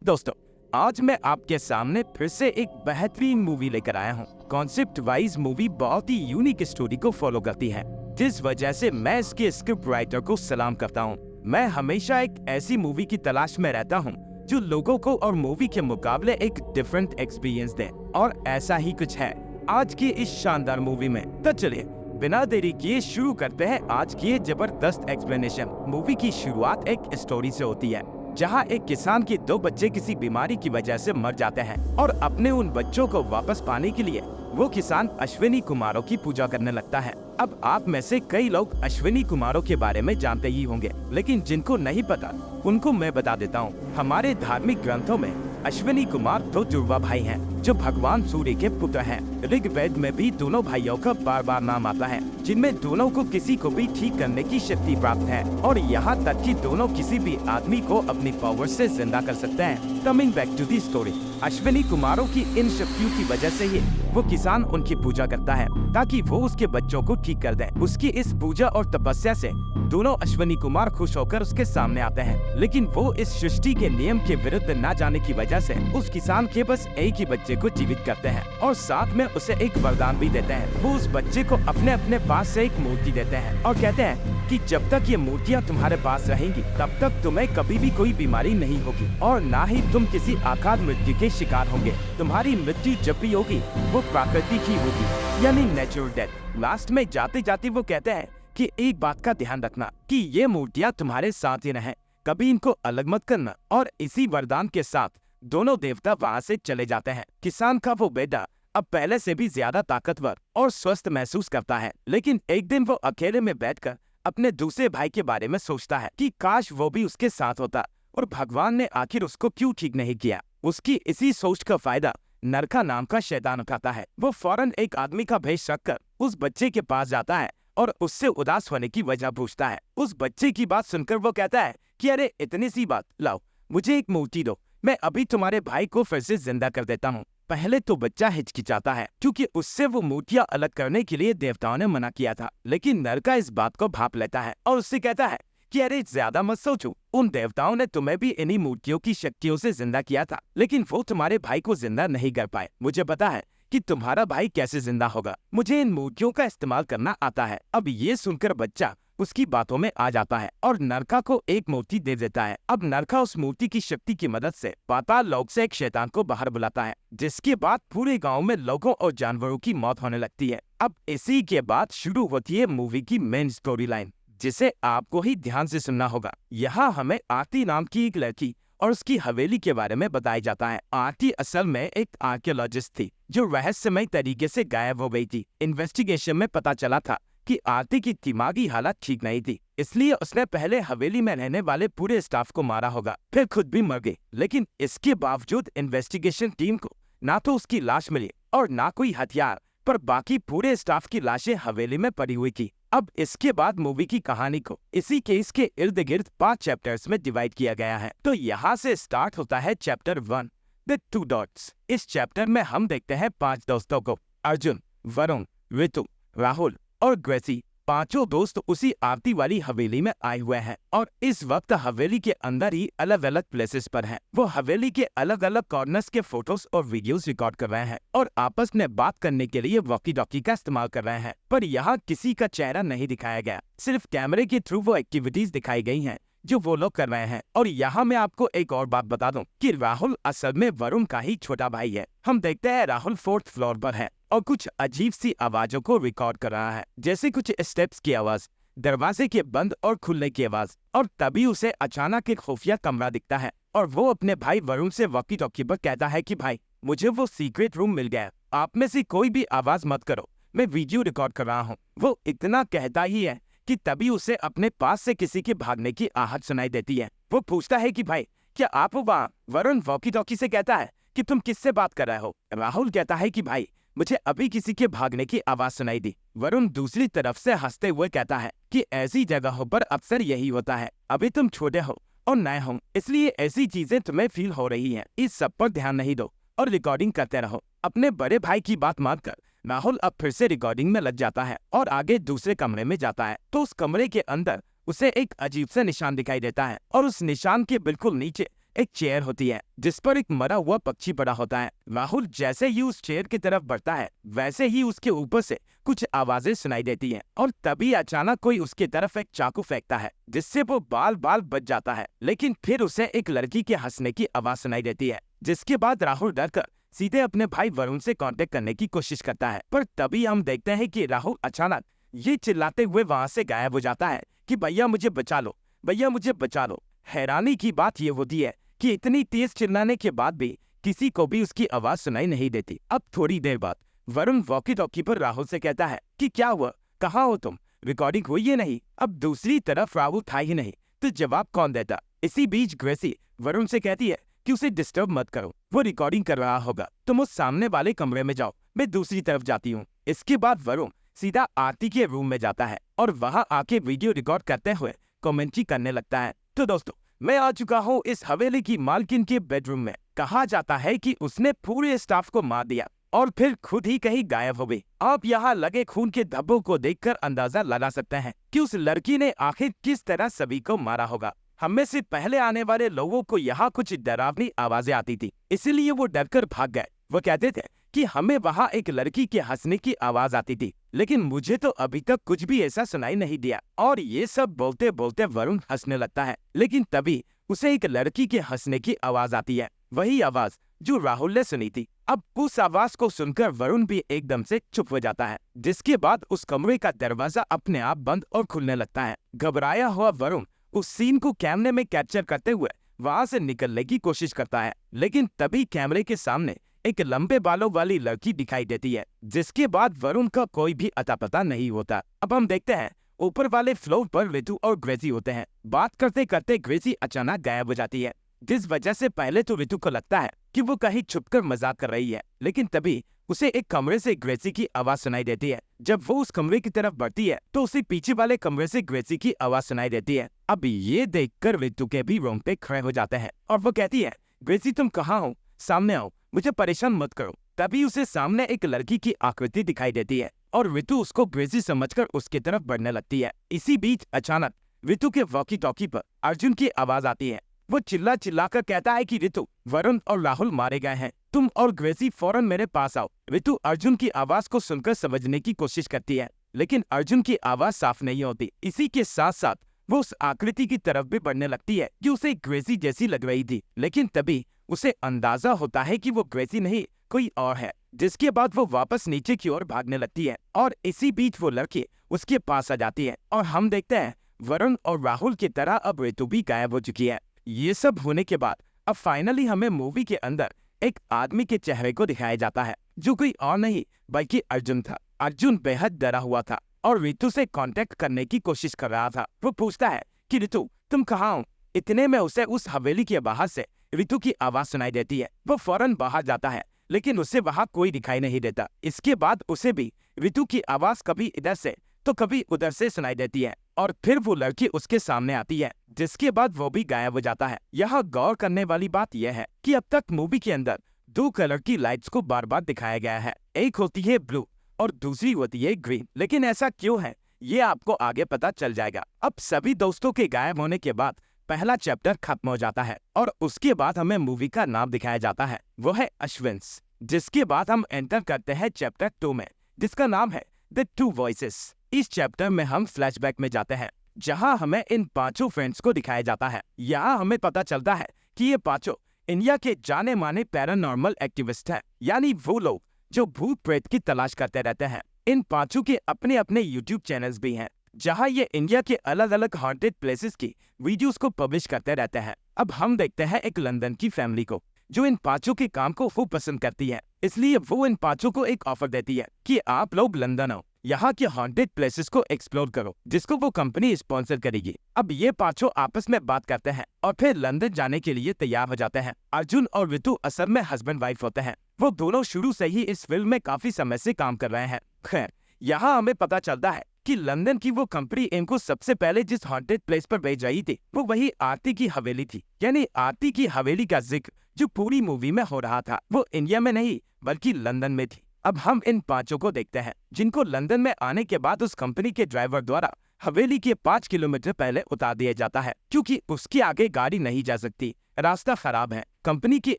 दोस्तों, आज मैं आपके सामने फिर से एक बेहतरीन मूवी लेकर आया हूँ। कॉन्सेप्ट वाइज मूवी बहुत ही यूनिक स्टोरी को फॉलो करती है, जिस वजह से मैं इसके स्क्रिप्ट राइटर को सलाम करता हूँ। मैं हमेशा एक ऐसी मूवी की तलाश में रहता हूँ जो लोगों को और मूवी के मुकाबले एक डिफरेंट एक्सपीरियंस दे, और ऐसा ही कुछ है आज की इस शानदार मूवी में। तो चलिए बिना देरी किए शुरू करते हैं आज की ये जबरदस्त एक्सप्लेनेशन। मूवी की शुरुआत एक स्टोरी से होती है जहां एक किसान के दो बच्चे किसी बीमारी की वजह से मर जाते हैं, और अपने उन बच्चों को वापस पाने के लिए वो किसान अश्विनी कुमारों की पूजा करने लगता है। अब आप में से कई लोग अश्विनी कुमारों के बारे में जानते ही होंगे, लेकिन जिनको नहीं पता उनको मैं बता देता हूँ। हमारे धार्मिक ग्रंथों में अश्विनी कुमार दो जुड़वा भाई हैं जो भगवान सूर्य के पुत्र हैं। ऋग्वेद में भी दोनों भाइयों का बार बार नाम आता है, जिनमें दोनों को किसी को भी ठीक करने की शक्ति प्राप्त है, और यहाँ तक कि दोनों किसी भी आदमी को अपनी पावर से जिंदा कर सकते हैं। Coming back to the story, Ashwini कुमारों की इन शक्तियों की वजह से ही वो किसान उनकी पूजा करता है ताकि वो उसके बच्चों को ठीक कर दे। उसकी इस पूजा और तपस्या से दोनों अश्विनी कुमार खुश होकर उसके सामने आते हैं, लेकिन वो इस सृष्टि के नियम के विरुद्ध न जाने की वजह से उस किसान के बस एक ही बच्चे को जीवित करते हैं, और साथ में उसे एक वरदान भी देते हैं। वो उस बच्चे को अपने अपने पास से एक मूर्ति देते हैं और कहते हैं कि जब तक ये मूर्तियाँ तुम्हारे पास रहेंगी तब तक तुम्हें कभी भी कोई बीमारी नहीं होगी, और ना ही तुम किसी अकाल मृत्यु के शिकार होंगे। तुम्हारी मृत्यु जब भी होगी वो प्राकृतिक ही होगी, यानी नेचुरल डेथ। लास्ट में जाते जाते वो कहते हैं कि एक बात का ध्यान रखना कि ये मूर्तियाँ तुम्हारे साथ ही रहें, कभी इनको अलग मत करना। और इसी वरदान के साथ दोनों देवता वहाँ से चले जाते हैं। किसान का वो बेटा अब पहले से भी ज्यादा ताकतवर और स्वस्थ महसूस करता है, लेकिन एक दिन वो अकेले में बैठकर अपने दूसरे भाई के बारे में सोचता है कि काश वो भी उसके साथ होता, और भगवान ने आखिर उसको क्यों ठीक नहीं किया। उसकी इसी सोच का फायदा नरका नाम का शैतान उठाता है। वो फौरन एक आदमी का भेष रखकर उस बच्चे के पास जाता है और उससे उदास होने की वजह पूछता है। उस बच्चे की बात सुनकर वो कहता है कि अरे इतनी सी बात, लाओ मुझे एक मूर्ति दो, मैं अभी तुम्हारे भाई को फिर से जिंदा कर देता हूँ। पहले तो बच्चा हिचकिचाता है क्योंकि उससे वो मूर्तियाँ अलग करने के लिए देवताओं ने मना किया था, लेकिन नरका इस बात को भांप लेता है और उससे कहता है कि अरे ज्यादा मत सोचो, उन देवताओं ने तुम्हें भी इन्हीं मूर्तियों की शक्तियों से जिंदा किया था, लेकिन वो तुम्हारे भाई को जिंदा नहीं कर पाए। मुझे पता है कि तुम्हारा भाई कैसे जिंदा होगा, मुझे इन मूर्तियों का इस्तेमाल करना आता है। अब ये सुनकर बच्चा उसकी बातों में आ जाता है और नरका को एक मूर्ति दे देता है। अब नरका उस मूर्ति की शक्ति की मदद से पाताल लोक से एक शैतान को बाहर बुलाता है, जिसके बाद पूरे गांव में लोगों और जानवरों की मौत होने लगती है। अब इसी के बाद शुरू होती है मूवी की मेन स्टोरी लाइन, जिसे आपको ही ध्यान से सुनना होगा। यहाँ हमें आरती नाम की एक लड़की और उसकी हवेली के बारे में बताया जाता है। आरती असल में एक आर्कियोलॉजिस्ट थी जो रहस्यमय तरीके से गायब हो गई थी। इन्वेस्टिगेशन में पता चला था कि आरती की दिमागी हालत ठीक नहीं थी, इसलिए उसने पहले हवेली में रहने वाले पूरे स्टाफ को मारा होगा, फिर खुद भी मर गई। लेकिन इसके बावजूद इन्वेस्टिगेशन टीम को ना तो उसकी लाश मिली और ना कोई हथियार, पर बाकी पूरे स्टाफ की लाशें हवेली में पड़ी हुई थी। अब इसके बाद मूवी की कहानी को इसी केस के इर्द गिर्द 5 चैप्टर्स में डिवाइड किया गया है। तो यहाँ से स्टार्ट होता है चैप्टर 1 द 2 डॉट्स। इस चैप्टर में हम देखते हैं 5 दोस्तों को, अर्जुन, वरुण, ऋतु, राहुल और ग्रेसी। पांचों दोस्त उसी आरती वाली हवेली में आए हुए हैं और इस वक्त हवेली के अंदर ही अलग अलग प्लेसेस पर हैं। वो हवेली के अलग अलग कॉर्नर्स के फोटोज और वीडियोस रिकॉर्ड कर रहे हैं और आपस में बात करने के लिए वॉकी टॉकी का इस्तेमाल कर रहे हैं, पर यहाँ किसी का चेहरा नहीं दिखाया गया, सिर्फ कैमरे के थ्रू वो एक्टिविटीज दिखाई गई हैं जो वो लोग कर रहे हैं। और यहाँ मैं आपको एक और बात बता दूं कि राहुल असल में वरुण का ही छोटा भाई है। हम देखते हैं राहुल 4th फ्लोर पर है और कुछ अजीब सी आवाजों को रिकॉर्ड कर रहा है, जैसे कुछ स्टेप्स की आवाज, दरवाजे के बंद और खुलने की आवाज। और तभी उसे अचानक एक खुफिया कमरा दिखता है और वो अपने भाई वरुण से वॉकी टॉकी पर कहता है कि भाई मुझे वो सीक्रेट रूम मिल गया, आप में से कोई भी आवाज मत करो, मैं वीडियो रिकॉर्ड कर रहा हूँ। वो इतना कहता ही है कि तभी उसे अपने पास से किसी के भागने की आहट सुनाई देती है। वो पूछता है कि भाई क्या आप हो वहाँ? वरुण वॉकी टॉकी से कहता है कि तुम किससे बात कर रहे हो? राहुल कहता है कि भाई मुझे अभी किसी के भागने की आवाज सुनाई दी। वरुण दूसरी तरफ से हंसते हुए कहता है कि ऐसी जगहों पर अक्सर यही होता है, अभी तुम छोटे हो और नए हो, इसलिए ऐसी चीजें तुम्हें फील हो रही हैं। इस सब पर ध्यान नहीं दो और रिकॉर्डिंग करते रहो। अपने बड़े भाई की बात मानकर राहुल अब फिर से रिकॉर्डिंग में लग जाता है और आगे दूसरे कमरे में जाता है। तो उस कमरे के अंदर उसे एक अजीब सा निशान दिखाई देता है और उस निशान के बिल्कुल नीचे एक चेयर होती है जिस पर एक मरा हुआ पक्षी पड़ा होता है। राहुल जैसे ही उस चेयर की तरफ बढ़ता है वैसे ही उसके ऊपर से कुछ आवाजें सुनाई देती हैं और तभी अचानक कोई उसकी तरफ एक चाकू फेंकता है जिससे वो बाल बाल बच जाता है। लेकिन फिर उसे एक लड़की के हंसने की आवाज सुनाई देती है, जिसके बाद राहुल डरकर सीधे अपने भाई वरुण से कांटेक्ट करने की कोशिश करता है। पर तभी हम देखते हैं कि राहुल अचानक ये चिल्लाते हुए वहां से गायब हो जाता है कि भैया मुझे बचा लो, भैया मुझे बचा लो। हैरानी की बात ये होती है कि इतनी तेज चिल्लाने के बाद भी किसी को भी उसकी आवाज सुनाई नहीं देती। अब थोड़ी देर बाद वरुण वॉकी टॉकी पर राहुल से कहता है कि क्या हुआ, कहाँ हो तुम, रिकॉर्डिंग हुई है नहीं। अब दूसरी तरफ राहुल था ही नहीं तो जवाब कौन देता। इसी बीच ग्रेसी वरुण से कहती है कि उसे डिस्टर्ब मत करो, वो रिकॉर्डिंग कर रहा होगा, तुम उस सामने वाले कमरे में जाओ, मैं दूसरी तरफ जाती हूँ। इसके बाद वरुण सीधा आरती के रूम में जाता है और वहां आके वीडियो रिकॉर्ड करते हुए कमेंट्री करने लगता है। तो दोस्तों, मैं आ चुका हूँ इस हवेली की मालकिन के बेडरूम में। कहा जाता है कि उसने पूरे स्टाफ को मार दिया और फिर खुद ही कहीं गायब हो गई। आप यहाँ लगे खून के धब्बों को देखकर अंदाजा लगा सकते हैं कि उस लड़की ने आखिर किस तरह सभी को मारा होगा। हम में से पहले आने वाले लोगों को यहाँ कुछ डरावनी आवाजें आती थी, इसीलिए वो डरकर भाग गए। वो कहते थे कि हमें वहाँ एक लड़की के हंसने की आवाज आती थी, लेकिन मुझे तो अभी तक कुछ भी ऐसा सुनाई नहीं दिया। और ये सब बोलते बोलते वरुण हंसने लगता है, लेकिन तभी उसे एक लड़की के हंसने की आवाज आती है, वही आवाज जो राहुल ने सुनी थी। अब उस आवाज को सुनकर वरुण भी एकदम से चुप हो जाता है, जिसके बाद उस कमरे का दरवाजा अपने आप बंद और खुलने लगता है। घबराया हुआ वरुण उस सीन को कैमरे में कैप्चर करते हुए वहां से निकलने की कोशिश करता है, लेकिन तभी कैमरे के सामने एक लंबे बालों वाली लड़की दिखाई देती है, जिसके बाद वरुण का कोई भी अता पता नहीं होता। अब हम देखते हैं ऊपर वाले फ्लोर पर रितु और ग्रेसी होते हैं। बात करते करते ग्रेसी अचानक गायब हो जाती है, जिस वजह से पहले तो रितु को लगता है कि वो कहीं छुपकर मजाक कर रही है, लेकिन तभी उसे एक कमरे से ग्रेसी की आवाज सुनाई देती है। जब वो उस कमरे की तरफ बढ़ती है तो उसे पीछे वाले कमरे से ग्रेसी की आवाज सुनाई देती है। अब ये देखकर रितु के भी रोंगटे खड़े हो जाते हैं और वो कहती है, ग्रेसी तुम कहाँ हो, सामने आओ, मुझे परेशान मत करो। तभी उसे सामने एक लड़की की आकृति दिखाई देती है और रितु उसको ग्रेसी समझकर उसकी तरफ बढ़ने लगती है। इसी बीच अचानक रितु के वॉकी टॉकी पर अर्जुन की आवाज आती है। वो चिल्ला चिल्लाकर कहता है कि रितु, वरुण और राहुल मारे गए हैं, तुम और ग्रेसी फौरन मेरे पास आओ। रितु अर्जुन की आवाज को सुनकर समझने की कोशिश करती है, लेकिन अर्जुन की आवाज साफ नहीं होती। इसी के साथ साथ वो उस आकृति की तरफ भी बढ़ने लगती है जो उसे ग्रेसी जैसी लग रही थी, लेकिन तभी उसे अंदाजा होता है कि वो ग्रेसी नहीं कोई और है, जिसके बाद वो वापस नीचे की ओर भागने लगती है और इसी बीच वो लड़की उसके पास आ जाती है और हम देखते हैं वरुण और राहुल की तरह अब रितु भी गायब हो चुकी है। ये सब होने के बाद अब फाइनली हमें मूवी के अंदर एक आदमी के चेहरे को दिखाया जाता है, जो कोई और नहीं बल्कि अर्जुन था। अर्जुन बेहद डरा हुआ था और रितु से कांटेक्ट करने की कोशिश कर रहा था। वो पूछता है कि रितु तुम कहाँ हो। इतने में उसे उस हवेली के बाहर से रितु की आवाज सुनाई देती है। वो फौरन बाहर जाता है, लेकिन उसे वहां कोई दिखाई नहीं देता। इसके बाद उसे भी रितु की आवाज कभी इधर से तो कभी उधर से सुनाई देती है और फिर वो लड़की उसके सामने आती है, जिसके बाद वो भी गायब हो जाता है। यहाँ गौर करने वाली बात यह है कि अब तक मूवी के अंदर दो कलर की लाइट्स को बार बार दिखाया गया है, एक होती है ब्लू और दूसरी होती है ग्रीन। लेकिन ऐसा क्यों है ये आपको आगे पता चल जाएगा। अब सभी दोस्तों के गायब होने के बाद पहला चैप्टर खत्म हो जाता है और उसके बाद हमें मूवी का नाम दिखाया जाता है, वो है अश्विन्स। जिसके बाद हम एंटर करते हैं चैप्टर 2 में, जिसका नाम है द टू वॉइसेस। इस चैप्टर में हम फ्लैशबैक में जाते हैं, जहां हमें इन पांचों फ्रेंड्स को दिखाया जाता है। यहाँ हमें पता चलता है कि ये पांचों इंडिया के जाने माने पैरानॉर्मल एक्टिविस्ट हैं, यानी वो लोग जो भूत प्रेत की तलाश करते रहते हैं। इन पांचों के अपने अपने यूट्यूब चैनल्स भी हैं, जहां ये इंडिया के अलग अलग हॉन्टेड प्लेसेस की वीडियोस को पब्लिश करते रहते हैं। अब हम देखते हैं एक लंदन की फैमिली को, जो इन पांचों के काम को खूब पसंद करती है, इसलिए वो इन पांचों को एक ऑफर देती है कि आप लोग लंदन आओ, यहाँ के हॉन्टेड प्लेसेस को एक्सप्लोर करो, जिसको वो कंपनी स्पॉन्सर करेगी। अब ये पांचों आपस में बात करते हैं और फिर लंदन जाने के लिए तैयार हो जाते हैं। अर्जुन और रितु असल में हस्बैंड वाइफ होते हैं। वो दोनों शुरू से ही इस फिल्म में काफी समय से काम कर रहे हैं। खैर, यहाँ हमें पता चलता है कि लंदन की वो कंपनी इनको सबसे पहले जिस हॉन्टेड प्लेस पर भेज रही थी वो वही आरती की हवेली थी। यानी आरती की हवेली का जिक्र जो पूरी मूवी में हो रहा था वो इंडिया में नहीं बल्कि लंदन में थी। अब हम इन पांचों को देखते हैं, जिनको लंदन में आने के बाद उस कंपनी के ड्राइवर द्वारा हवेली के 5 किलोमीटर पहले उतार दिया जाता है, क्योंकि उसके आगे गाड़ी नहीं जा सकती। रास्ता खराब है। कंपनी की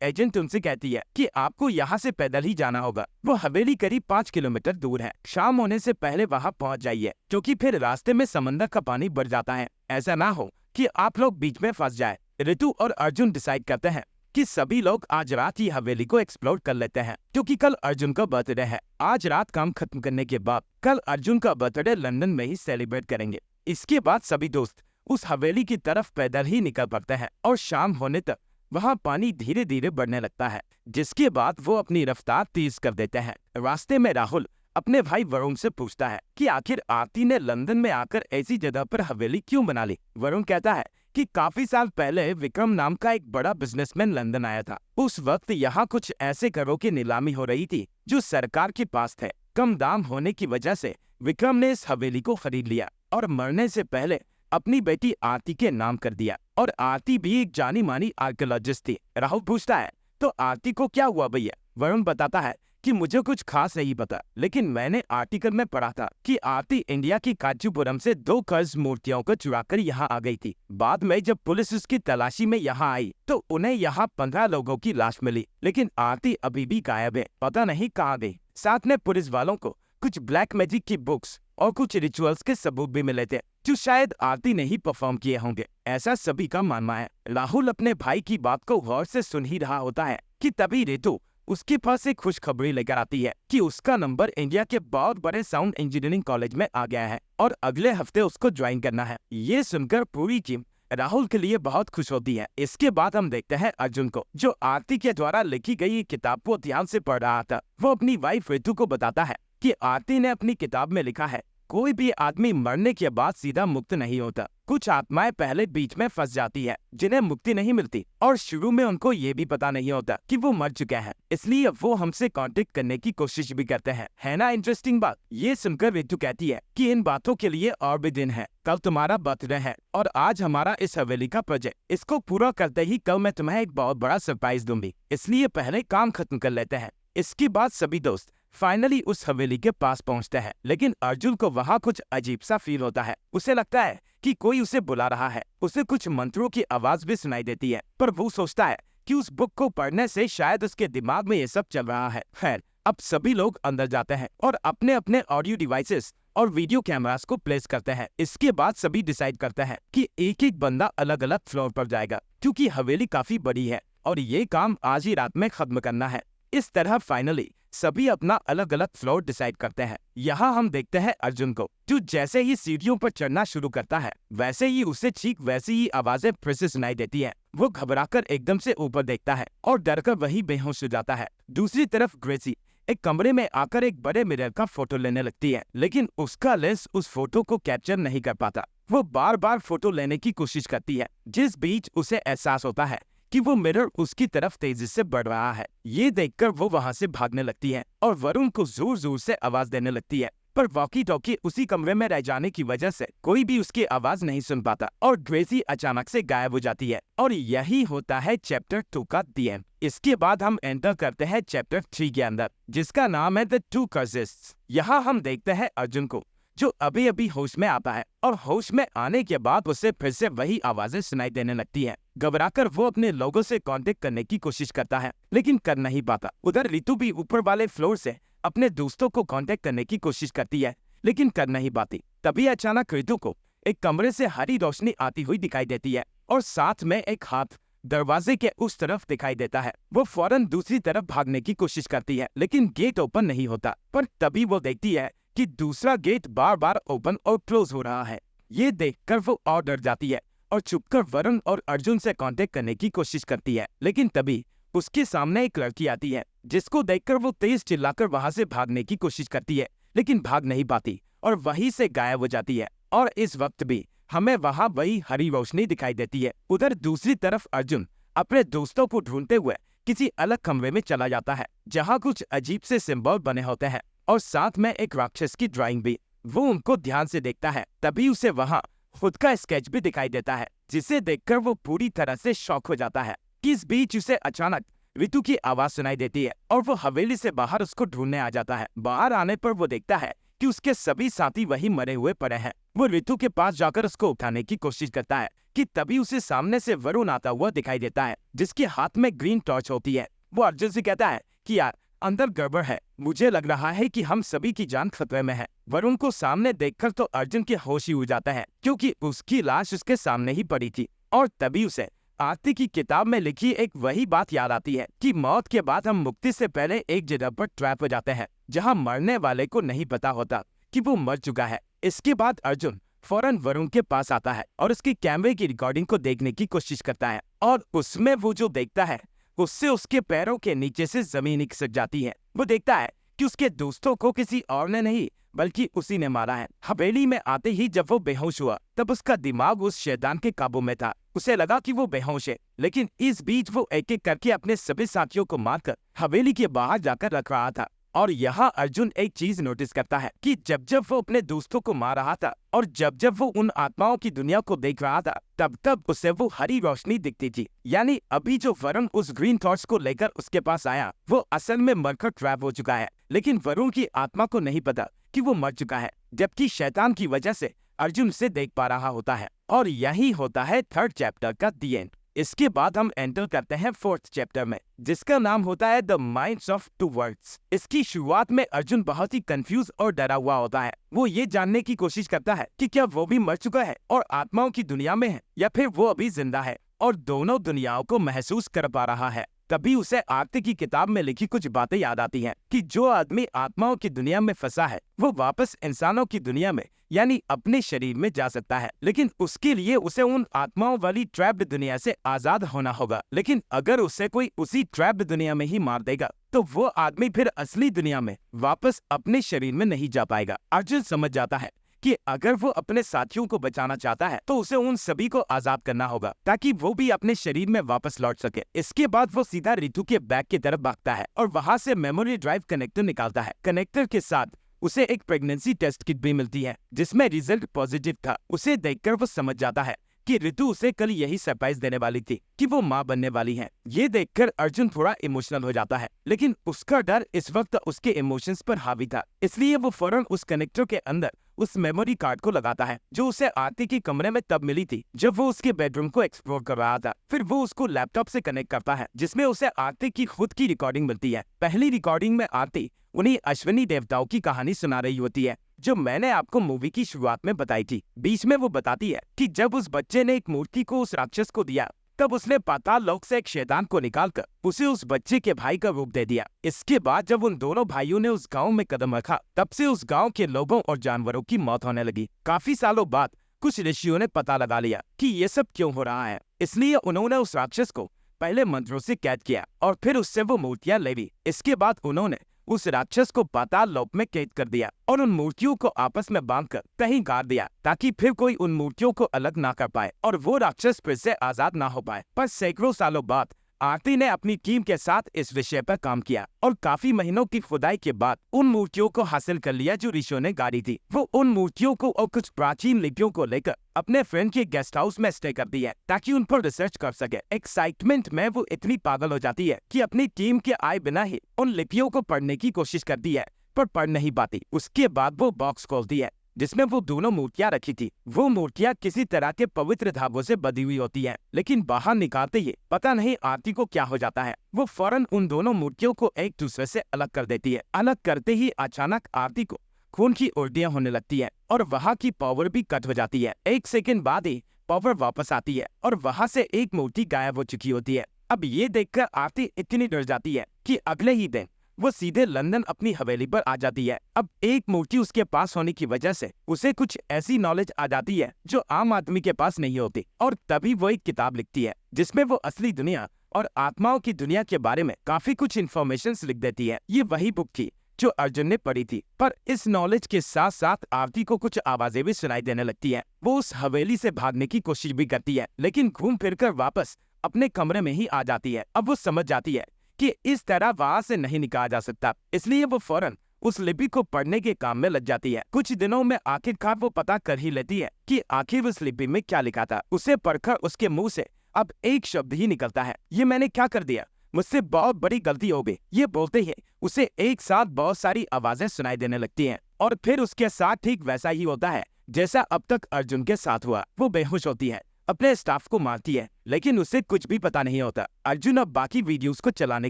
एजेंट उनसे कहती है कि आपको यहाँ से पैदल ही जाना होगा। वो हवेली करीब 5 किलोमीटर दूर है। शाम होने से पहले वहाँ पहुँच जाइए, क्योंकि फिर रास्ते में समंदर का पानी बढ़ जाता है। ऐसा ना हो कि आप लोग बीच में फंस जाए। ऋतु और अर्जुन डिसाइड करते हैं कि सभी लोग आज रात ही हवेली को एक्सप्लोर कर लेते हैं, क्योंकि कल अर्जुन का बर्थडे है। आज रात काम खत्म करने के बाद कल अर्जुन का बर्थडे लंदन में ही सेलिब्रेट करेंगे। इसके बाद सभी दोस्त उस हवेली की तरफ पैदल ही निकल पड़ते हैं और शाम होने तक वहाँ पानी धीरे धीरे बढ़ने लगता है, जिसके बाद वो अपनी रफ्तार तेज कर देते हैं। रास्ते में राहुल अपने भाई वरुण से पूछता है कि आखिर आरती ने लंदन में आकर ऐसी जगह पर हवेली क्यों बना ली। वरुण कहता है कि काफी साल पहले विक्रम नाम का एक बड़ा बिजनेसमैन लंदन आया था। उस वक्त यहाँ कुछ ऐसे घरों की नीलामी हो रही थी जो सरकार के पास थे। कम दाम होने की वजह से विक्रम ने इस हवेली को खरीद लिया और मरने से पहले अपनी बेटी आरती के नाम कर दिया। और आरती भी एक जानी मानी आर्कियोलॉजिस्ट थी। राहुल पूछता है तो आरती को क्या हुआ भैया। वरुण बताता है कि मुझे कुछ खास नहीं पता, लेकिन मैंने आर्टिकल में पढ़ा था कि आरती इंडिया की कांचीपुरम से 2 कर्ज मूर्तियों को चुराकर यहाँ आ गई थी। बाद में जब पुलिस उसकी तलाशी में यहाँ आई तो उन्हें यहाँ 15 लोगों की लाश मिली, लेकिन आरती अभी भी गायब है, पता नहीं कहाँ गई। साथ में पुलिस वालों को कुछ ब्लैक मैजिक की बुक्स और कुछ रिचुअल्स के सबूत भी मिले थे, जो शायद आरती ने ही परफॉर्म किए होंगे, ऐसा सभी का मानना है। राहुल अपने भाई की बात को गौर से सुन ही रहा होता है कि तभी ऋतु उसके पास एक खुशखबरी लेकर आती है कि उसका नंबर इंडिया के बहुत बड़े साउंड इंजीनियरिंग कॉलेज में आ गया है और अगले हफ्ते उसको ज्वाइन करना है। ये सुनकर पूरी टीम राहुल के लिए बहुत खुश होती है। इसके बाद हम देखते हैं अर्जुन को, जो आरती के द्वारा लिखी गई किताब को ध्यान से पढ़ रहा था। वो अपनी वाइफ ऋतु को बताता है कि आरती ने अपनी किताब में लिखा है, कोई भी आदमी मरने के बाद सीधा मुक्त नहीं होता। कुछ आत्माएं पहले बीच में फंस जाती है, जिन्हें मुक्ति नहीं मिलती, और शुरू में उनको ये भी पता नहीं होता कि वो मर चुके हैं, इसलिए वो हमसे कांटेक्ट करने की कोशिश भी करते हैं। है ना इंटरेस्टिंग बात। ये सुनकर ऋतु कहती है कि इन बातों के लिए और भी दिन है। कल तुम्हारा बर्थडे है और आज हमारा इस हवेली का प्रोजेक्ट। इसको पूरा करते ही कल मैं तुम्हें एक बहुत बड़ा सरप्राइज दूंगी, इसलिए पहले काम खत्म कर लेते हैं। इसके बाद सभी दोस्त फाइनली उस हवेली के पास पहुंचते हैं, लेकिन अर्जुन को वहाँ कुछ अजीब सा फील होता है। उसे लगता है कि कोई उसे बुला रहा है। उसे कुछ मंत्रों की आवाज भी सुनाई देती है, पर वो सोचता है कि उस बुक को पढ़ने से शायद उसके दिमाग में ये सब चल रहा है। खैर, अब सभी लोग अंदर जाते हैं और अपने अपने ऑडियो डिवाइसेस और वीडियो कैमरास को प्लेस करते हैं। इसके बाद सभी डिसाइड करते हैं कि एक एक बंदा अलग अलग फ्लोर पर जाएगा, क्योंकि हवेली काफी बड़ी है और ये काम आज ही रात में खत्म करना है। इस तरह फाइनली सभी अपना अलग अलग फ्लोर डिसाइड करते हैं। यहाँ हम देखते हैं अर्जुन को, जो जैसे ही सीढ़ियों पर चढ़ना शुरू करता है वैसे ही उसे ठीक वैसी ही आवाजें फिर से सुनाई देती हैं। वो घबराकर एकदम से ऊपर देखता है और डरकर वही बेहोश हो जाता है। दूसरी तरफ ग्रेसी एक कमरे में आकर एक बड़े मिरर का फोटो लेने लगती है, लेकिन उसका लेंस उस फोटो को कैप्चर नहीं कर पाता। वो बार बार फोटो लेने की कोशिश करती है, जिस बीच उसे एहसास होता है कि वो मिरर उसकी तरफ तेजी से बढ़ रहा है। ये देखकर वो वहाँ से भागने लगती है और वरुण को जोर जोर से आवाज देने लगती है, पर वॉकी टॉकी उसी कमरे में रह जाने की वजह से कोई भी उसकी आवाज नहीं सुन पाता और ग्रेसी अचानक से गायब हो जाती है। और यही होता है चैप्टर 2 का दी एंड। इसके बाद हम एंटर करते हैं चैप्टर 3 के अंदर, जिसका नाम है द टू कजिन्स। यहाँ हम देखते हैं अर्जुन को, जो अभी अभी होश में आता है और होश में आने के बाद उसे फिर से वही आवाजें सुनाई देने लगती हैं। घबराकर वो अपने लोगों से कांटेक्ट करने की कोशिश करता है, लेकिन कर नहीं पाता। उधर ऋतु भी ऊपर वाले फ्लोर से अपने दोस्तों को कांटेक्ट करने की कोशिश करती है, लेकिन कर नहीं पाती। तभी अचानक ऋतु को एक कमरे से हरी रोशनी आती हुई दिखाई देती है और साथ में एक हाथ दरवाजे के उस तरफ दिखाई देता है। वो फौरन दूसरी तरफ भागने की कोशिश करती है, लेकिन गेट ओपन नहीं होता। पर तभी वो देखती है कि दूसरा गेट बार बार ओपन और क्लोज हो रहा है। ये देखकर वो और डर जाती है और छुपकर वरुण और अर्जुन से कांटेक्ट करने की कोशिश करती है, लेकिन तभी उसके सामने एक लड़की आती है, जिसको देखकर वो तेज चिल्लाकर वहां से भागने की कोशिश करती है, लेकिन भाग नहीं पाती और वहीं से गायब हो जाती है। और इस वक्त भी हमें वहां वही हरी रोशनी दिखाई देती है। उधर दूसरी तरफ अर्जुन अपने दोस्तों को ढूंढते हुए किसी अलग कमरे में चला जाता है, जहाँ कुछ अजीब से सिंबल बने होते हैं और साथ में एक राक्षस की ड्राइंग भी। वो उनको ध्यान से देखता है, तभी उसे वहाँ खुद का स्केच भी दिखाई देता है, जिसे देखकर वो पूरी तरह से शॉक हो जाता है। इस बीच उसे अचानक ऋतु की आवाज सुनाई देती है और वो हवेली से बाहर उसको ढूंढने आ जाता है। बाहर आने पर वो देखता है कि उसके सभी साथी वही मरे हुए पड़े हैं। वो ऋतु के पास जाकर उसको उठाने की कोशिश करता है कि तभी उसे सामने से वरुण आता हुआ दिखाई देता है, जिसके हाथ में ग्रीन टॉर्च होती है। वो अर्जुन से कहता है कि यार अंदर गड़बड़ है, मुझे लग रहा है कि हम सभी की जान खतरे में है। वरुण को सामने देखकर तो अर्जुन के होश ही उड़ जाता है, क्योंकि उसकी लाश उसके सामने ही पड़ी थी। और तभी उसे आरती की किताब में लिखी एक वही बात याद आती है कि मौत के बाद हम मुक्ति से पहले एक जगह पर ट्रैप हो जाते हैं, जहां मरने वाले को नहीं पता होता कि वो मर चुका है। इसके बाद अर्जुन फौरन वरुण के पास आता है और उसकी कैमरे की रिकॉर्डिंग को देखने की कोशिश करता है, और उसमें वो जो देखता है उससे उसके पैरों के नीचे से जमीन खिसक जाती है। वो देखता है कि उसके दोस्तों को किसी और ने नहीं बल्कि उसी ने मारा है। हवेली में आते ही जब वो बेहोश हुआ तब उसका दिमाग उस शैतान के काबू में था। उसे लगा कि वो बेहोश है, लेकिन इस बीच वो एक एक करके अपने सभी साथियों को मारकर हवेली के बाहर जाकर रख रहा था। और यहाँ अर्जुन एक चीज नोटिस करता है कि जब जब वो अपने दोस्तों को मार रहा था और जब जब वो उन आत्माओं की दुनिया को देख रहा था, तब तब उसे वो हरी रोशनी दिखती थी। यानी अभी जो वरुण उस ग्रीन टॉर्च को लेकर उसके पास आया वो असल में मरकर ट्रैप हो चुका है, लेकिन वरुण की आत्मा को नहीं पता कि वो मर चुका है, जबकि शैतान की वजह से अर्जुन उसे देख पा रहा होता है। और यही होता है थर्ड चैप्टर का दी एंड। इसके बाद हम एंटर करते हैं फोर्थ चैप्टर में, जिसका नाम होता है the minds of two words. इसकी शुरुआत में अर्जुन बहुत ही कंफ्यूज और डरा हुआ होता है। वो ये जानने की कोशिश करता है कि क्या वो भी मर चुका है और आत्माओं की दुनिया में है, या फिर वो अभी जिंदा है और दोनों दुनियाओं को महसूस कर पा रहा है। तभी उसे आरती की किताब में लिखी कुछ बातें याद आती हैं कि जो आदमी आत्माओं की दुनिया में फंसा है वो वापस इंसानों की दुनिया में यानी अपने शरीर में जा सकता है, लेकिन उसके लिए उसे उन आत्माओं वाली ट्रैप्ड दुनिया से आजाद होना होगा। लेकिन अगर उसे कोई उसी ट्रैप्ड दुनिया में ही मार देगा तो वो आदमी फिर असली दुनिया में वापस अपने शरीर में नहीं जा पाएगा। अर्जुन समझ जाता है कि अगर वो अपने साथियों को बचाना चाहता है तो उसे उन सभी को आजाद करना होगा ताकि वो भी अपने शरीर में वापस लौट सके। इसके बाद वो सीधा ऋतु के बैग की तरफ भागता है और वहाँ से मेमोरी ड्राइव कनेक्टर निकालता है। कनेक्टर के साथ उसे एक प्रेगनेंसी टेस्ट किट भी मिलती है जिसमें रिजल्ट पॉजिटिव था। उसे देखकर वो समझ जाता है कि ऋतु उसे कल यही सरप्राइज देने वाली थी कि वो माँ बनने वाली है। ये देखकर अर्जुन थोड़ा इमोशनल हो जाता है, लेकिन उसका डर इस वक्त उसके इमोशंस पर हावी था, इसलिए वो फौरन उस कनेक्टर के अंदर उस मेमोरी कार्ड को लगाता है जो उसे आरती के कमरे में तब मिली थी जब वो उसके बेडरूम को एक्सप्लोर कर रहा था। फिर वो उसको लैपटॉप से कनेक्ट करता है जिसमें उसे आरती की खुद की रिकॉर्डिंग मिलती है। पहली रिकॉर्डिंग में आरती उन्हीं अश्विनी देवताओं की कहानी सुना रही होती है जो मैंने आपको मूवी की शुरुआत में बताई थी। बीच में वो बताती है कि जब उस बच्चे ने एक मूर्ति को उस राक्षस को दिया तब उसने पाताल लोक से एक शैतान को निकालकर उसे उस बच्चे के भाई का रूप दे दिया। इसके बाद जब उन दोनों भाइयों ने उस गांव में कदम रखा तब से उस गांव के लोगों और जानवरों की मौत होने लगी। काफी सालों बाद कुछ ऋषियों ने पता लगा लिया कि ये सब क्यों हो रहा है, इसलिए उन्होंने उस राक्षस को पहले मंत्रों से कैद किया और फिर उससे वो मूर्तियां ले ली। इसके बाद उन्होंने उस राक्षस को पाताल लोक में कैद कर दिया और उन मूर्तियों को आपस में बांधकर कहीं गाड़ दिया ताकि फिर कोई उन मूर्तियों को अलग ना कर पाए और वो राक्षस फिर से आजाद ना हो पाए। पर सैकड़ों सालों बाद आरती ने अपनी टीम के साथ इस विषय पर काम किया और काफी महीनों की खुदाई के बाद उन मूर्तियों को हासिल कर लिया जो ऋषियों ने गाड़ी थी। वो उन मूर्तियों को और कुछ प्राचीन लिपियों को लेकर अपने फ्रेंड के गेस्ट हाउस में स्टे करती है ताकि उन पर रिसर्च कर सके। एक्साइटमेंट में वो इतनी पागल हो जाती है कि अपनी टीम के आए बिना ही उन लिपियों को पढ़ने की कोशिश करती है पर पढ़ नहीं पाती। उसके बाद वो बॉक्स खोलती है जिसमें वो दोनों मूर्तियां रखी थी। वो मूर्तियां किसी तरह के पवित्र धागों से बंधी हुई होती हैं, लेकिन बाहर निकालते ही पता नहीं आरती को क्या हो जाता है। वो फौरन उन दोनों मूर्तियों को एक दूसरे से अलग कर देती है। अलग करते ही अचानक आरती को खून की उल्टियां होने लगती है और वहाँ की पावर भी कट हो जाती है। 1 सेकंड बाद ही पावर वापस आती है और वहाँ से एक मूर्ति गायब हो चुकी होती है। अब ये देखकर आरती इतनी डर जाती है कि अगले ही दिन वो सीधे लंदन अपनी हवेली पर आ जाती है। अब एक मूर्ति उसके पास होने की वजह से उसे कुछ ऐसी नॉलेज आ जाती है जो आम आदमी के पास नहीं होती और तभी वो एक किताब लिखती है जिसमें वो असली दुनिया और आत्माओं की दुनिया के बारे में काफी कुछ इन्फॉर्मेशन लिख देती है। ये वही बुक थी जो अर्जुन ने पढ़ी थी, पर इस नॉलेज के साथ साथ आरती को कुछ आवाजें भी सुनाई देने लगती है। वो उस हवेली से भागने की कोशिश भी करती है, लेकिन घूम फिर कर वापस अपने कमरे में ही आ जाती है। अब वो समझ जाती है कि इस तरह वहां से नहीं निकाला जा सकता, इसलिए वो फौरन उस लिपि को पढ़ने के काम में लग जाती है। कुछ दिनों में आखिरकार वो पता कर ही लेती है कि आखिर उस लिपि में क्या लिखा था। उसे पढ़कर उसके मुंह से अब एक शब्द ही निकलता है, ये मैंने क्या कर दिया, मुझसे बहुत बड़ी गलती हो गई। ये बोलते ही उसे एक साथ बहुत सारी आवाजें सुनाई देने लगती हैं और फिर उसके साथ ठीक वैसा ही होता है जैसा अब तक अर्जुन के साथ हुआ। वो बेहोश होती है, अपने स्टाफ को मारती है, लेकिन उसे कुछ भी पता नहीं होता। अर्जुन अब बाकी वीडियोस को चलाने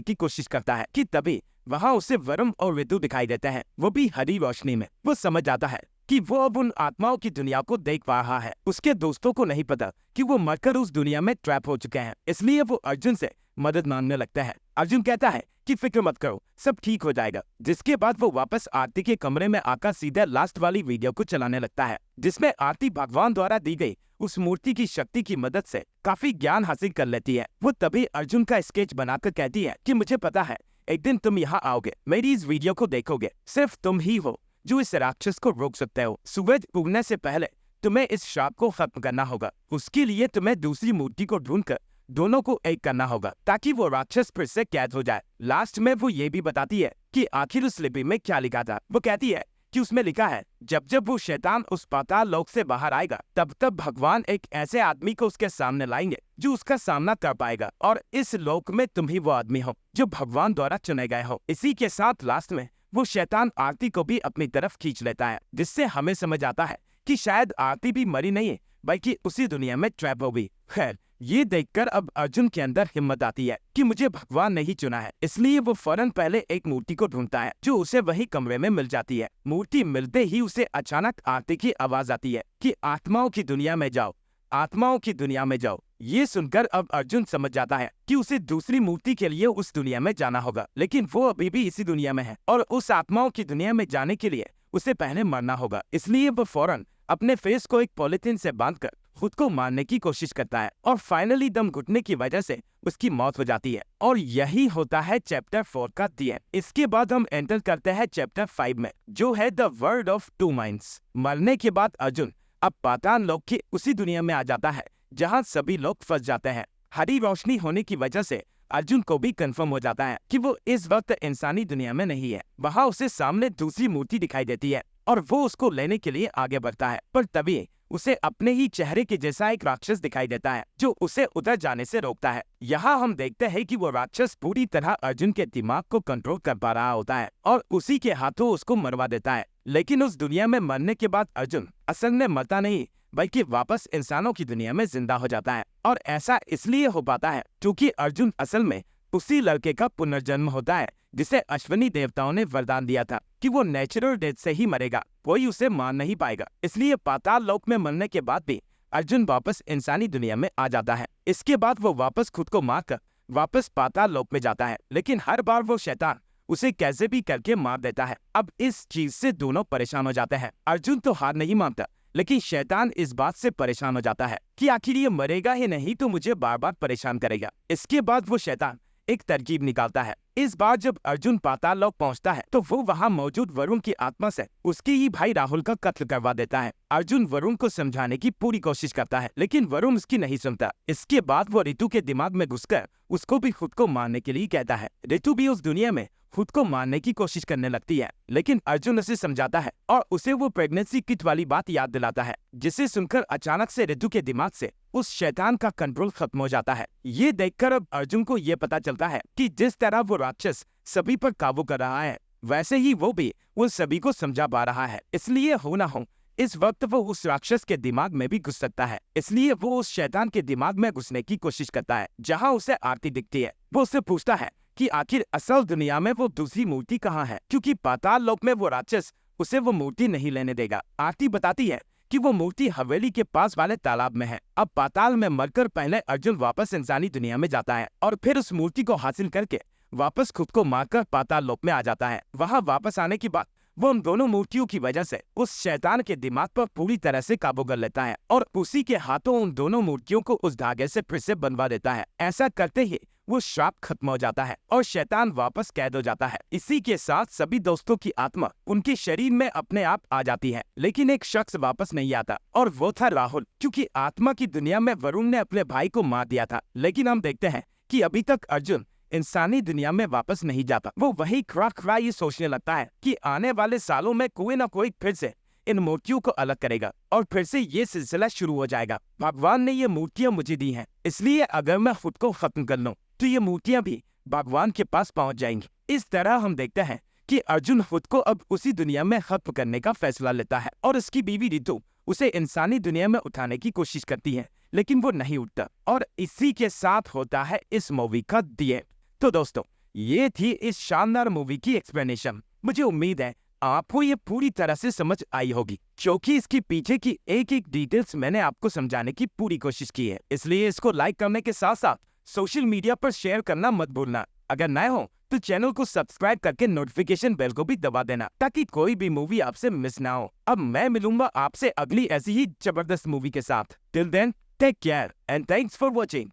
की कोशिश करता है कि तभी वहाँ उसे वरुण और ऋतु दिखाई देते हैं, वो भी हरी रोशनी में। वो समझ आता है कि वो अब उन आत्माओं की दुनिया को देख पा रहा है। उसके दोस्तों को नहीं पता कि वो मरकर उस दुनिया में ट्रैप हो चुके हैं, इसलिए वो अर्जुन से मदद मांगने लगता है। अर्जुन कहता है कि फिक्र मत करो, सब ठीक हो जाएगा। जिसके बाद वो वापस आरती के कमरे में आकर सीधे लास्ट वाली वीडियो को चलाने लगता है, जिसमें आरती भगवान द्वारा दी गई उस मूर्ति की शक्ति की मदद से काफी ज्ञान हासिल कर लेती है। वो तभी अर्जुन का स्केच बनाकर कहती है कि मुझे पता है एक दिन तुम यहाँ आओगे, मेरी इस वीडियो को देखोगे, सिर्फ तुम ही हो जो इस राक्षस को रोक सकते हो। सूरज उगने से पहले तुम्हें इस श्राप को खत्म करना होगा। उसके लिए तुम्हें दूसरी मूर्ति को ढूंढकर दोनों को एक करना होगा ताकि वो राक्षस फिर से कैद हो जाए। लास्ट में वो ये भी बताती है कि आखिर उस लिपि में क्या लिखा था। वो कहती है कि उसमें लिखा है, जब जब वो शैतान उस पाताल लोक से बाहर आएगा तब तब भगवान एक ऐसे आदमी को उसके सामने लाएंगे जो उसका सामना कर पाएगा, और इस लोक में तुम ही वो आदमी हो जो भगवान द्वारा चुने गए हो। इसी के साथ लास्ट में वो शैतान आरती को भी अपनी तरफ खींच लेता है, जिससे हमें समझ आता है कि शायद आरती भी मरी नहीं है बल्कि उसी दुनिया में ट्रैप हो गई। खैर, ये देखकर अब अर्जुन के अंदर हिम्मत आती है कि मुझे भगवान ने ही चुना है, इसलिए वो फौरन पहले एक मूर्ति को ढूंढता है जो उसे वही कमरे में मिल जाती है। मूर्ति मिलते ही उसे अचानक आरती की आवाज आती है कि आत्माओं की दुनिया में जाओ, आत्माओं की दुनिया में जाओ। ये सुनकर अब अर्जुन समझ जाता है कि उसे दूसरी मूर्ति के लिए उस दुनिया में जाना होगा, लेकिन वो अभी भी इसी दुनिया में है और उस आत्माओं की दुनिया में जाने के लिए उसे पहले मरना होगा। इसलिए वो फौरन अपने फेस को एक पॉलिथीन से बांधकर खुद को मारने की कोशिश करता है और फाइनली दम घुटने की वजह से उसकी मौत हो जाती है। और यही होता है चैप्टर 4 का दी एंड। इसके बाद हम एंटर करते हैं चैप्टर 5 में, जो है the world of two minds. मरने के बाद अर्जुन अब पाताल लोक की उसी दुनिया में आ जाता है जहाँ सभी लोग फंस जाते हैं। हरी रोशनी होने की वजह से अर्जुन को भी कंफर्म हो जाता है कि वो इस वक्त इंसानी दुनिया में नहीं है। वहाँ उसे सामने दूसरी मूर्ति दिखाई देती है और वो उसको लेने के लिए आगे बढ़ता है, पर तभी उसे अपने ही चेहरे के जैसा एक राक्षस दिखाई देता है जो उसे उधर जाने से रोकता है। यहाँ हम देखते हैं कि वो राक्षस पूरी तरह अर्जुन के दिमाग को कंट्रोल कर पा रहा होता है और उसी के हाथों उसको मरवा देता है। लेकिन उस दुनिया में मरने के बाद अर्जुन असल में मरता नहीं बल्कि वापस इंसानों की दुनिया में जिंदा हो जाता है, और ऐसा इसलिए हो पाता है क्योंकि अर्जुन असल में उसी लड़के का पुनर्जन्म होता है जिसे अश्विनी देवताओं ने वरदान दिया था कि वो नेचुरल डेथ से ही मरेगा, कोई उसे मार नहीं पाएगा। इसलिए पाताल लोक में मरने के बाद भी अर्जुन वापस इंसानी दुनिया में आ जाता है। इसके बाद वो वापस खुद को मारकर वापस पाताल लोक में जाता है, लेकिन हर बार वो शैतान उसे कैसे भी करके मार देता है। अब इस चीज से दोनों परेशान हो जाते हैं। अर्जुन तो हार नहीं मानता, लेकिन शैतान इस बात से परेशान हो जाता है कि आखिर ये मरेगा ही नहीं तो मुझे बार बार परेशान करेगा। इसके बाद वो शैतान एक तरकीब निकालता है। इस बार जब अर्जुन पाताल लोक पहुंचता है तो वो वहां मौजूद वरुण की आत्मा से उसके ही भाई राहुल का कत्ल करवा देता है। अर्जुन वरुण को समझाने की पूरी कोशिश करता है, लेकिन वरुण उसकी नहीं सुनता। इसके बाद वो ऋतु के दिमाग में घुसकर उसको भी खुद को मारने के लिए कहता है। ऋतु भी उस दुनिया में खुद को मारने की कोशिश करने लगती है, लेकिन अर्जुन उसे समझाता है और उसे वो प्रेगनेंसी किट वाली बात याद दिलाता है, जिसे सुनकर अचानक से ऋतु के दिमाग से उस शैतान का कंट्रोल खत्म हो जाता है। ये देखकर अब अर्जुन को ये पता चलता है कि जिस तरह वो राक्षस सभी पर काबू कर रहा है, वैसे ही वो भी उन सभी को समझा पा रहा है। इसलिए हो ना हो इस वक्त वो उस राक्षस के दिमाग में भी घुस सकता है। इसलिए वो उस शैतान के दिमाग में घुसने की कोशिश करता है जहाँ उसे आरती दिखती है। वो उससे पूछता है कि आखिर असल दुनिया में वो दूसरी मूर्ति कहाँ है, क्योंकि पाताल लोक में वो राक्षस उसे वो मूर्ति नहीं लेने देगा। आरती बताती है कि वो मूर्ति हवेली के पास वाले तालाब में है। अब पाताल में मरकर पहले अर्जुन वापस इंसानी दुनिया में जाता है और फिर उस मूर्ति को हासिल करके वापस खुद को मारकर पाताल लोक में आ जाता है। वहाँ वापस आने के बाद वो उन दोनों मूर्तियों की वजह से उस शैतान के दिमाग पर पूरी तरह से काबू कर लेता है और उसी के हाथों उन दोनों मूर्तियों को उस धागे से फिर से बनवा देता है। ऐसा करते ही वो श्राप खत्म हो जाता है और शैतान वापस कैद हो जाता है। इसी के साथ सभी दोस्तों की आत्मा उनके शरीर में अपने आप आ जाती है, लेकिन एक शख्स वापस नहीं आता और वो था राहुल, क्योंकि आत्मा की दुनिया में वरुण ने अपने भाई को मार दिया था। लेकिन हम देखते हैं कि अभी तक अर्जुन इंसानी दुनिया में वापस नहीं जाता। वो वही खड़ा ये सोचने लगता है कि आने वाले सालों में कोई ना कोई फिर से इन मूर्तियों को अलग करेगा और फिर से ये सिलसिला शुरू हो जाएगा। भगवान ने ये मूर्तियां मुझे दी हैं, इसलिए अगर मैं खुद को खत्म कर लूं तो ये मूर्तियां भी भगवान के पास पहुंच जाएंगी। इस तरह हम देखते हैं कि अर्जुन खुद को अब उसी दुनिया में खत्म करने का फैसला लेता है और उसकी बीवी रितु उसे इंसानी दुनिया में उठाने की कोशिश करती है, लेकिन वो नहीं उठता। और इसी के साथ होता है इस मूवी का दी एंड। तो दोस्तों, ये थी इस शानदार मूवी की एक्सप्लेनेशन। मुझे उम्मीद है आपको ये पूरी तरह से समझ आई होगी, क्योंकि इसके पीछे की एक एक डिटेल्स मैंने आपको समझाने की पूरी कोशिश की है। इसलिए इसको लाइक करने के साथ साथ सोशल मीडिया पर शेयर करना मत भूलना। अगर नए हो तो चैनल को सब्सक्राइब करके नोटिफिकेशन बेल को भी दबा देना, ताकि कोई भी मूवी आपसे मिस ना हो। अब मैं मिलूंगा आपसे अगली ऐसी ही जबरदस्त मूवी के साथ। Till then, take care and thanks for watching.